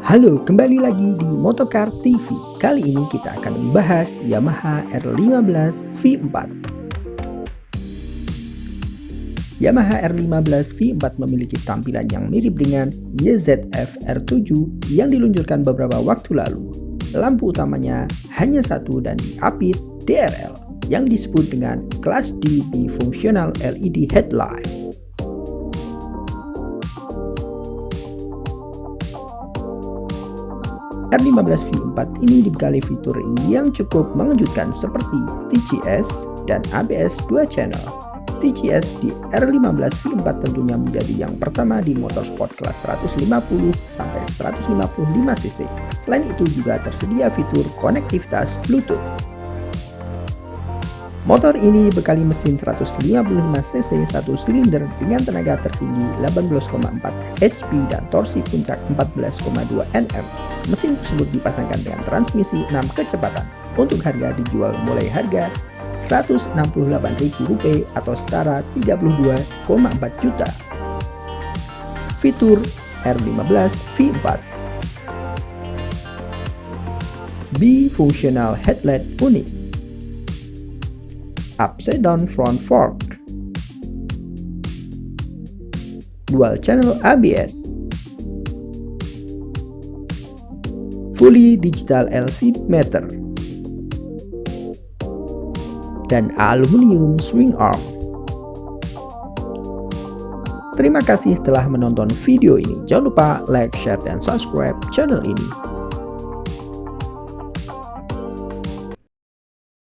Halo, kembali lagi di Motocar TV. Kali ini kita akan membahas Yamaha R15 V4. Yamaha R15 V4 memiliki tampilan yang mirip dengan YZF R7 yang diluncurkan beberapa waktu lalu. Lampu utamanya hanya satu dan diapit DRL yang disebut dengan kelas D Bifunctional LED Headlight. R15 V4 ini dibekali fitur yang cukup mengejutkan seperti TCS dan ABS 2 channel. TCS di R15 V4 tentunya menjadi yang pertama di motorsport kelas 150 sampai 155 cc. Selain itu juga tersedia fitur konektivitas Bluetooth. Motor ini dibekali mesin 155 cc 1 silinder dengan tenaga tertinggi 18,4 HP dan torsi puncak 14,2 Nm. Mesin tersebut dipasangkan dengan transmisi 6 kecepatan. Untuk harga dijual mulai harga Rp168.000 atau setara 32,4 juta. Fitur R15 V4 Bifunctional Headlight unik, Upside Down Front Fork, Dual Channel ABS, Fully Digital LCD Meter, dan Aluminium Swing Arm. Terima kasih telah menonton video ini. Jangan lupa like, share, dan subscribe channel ini.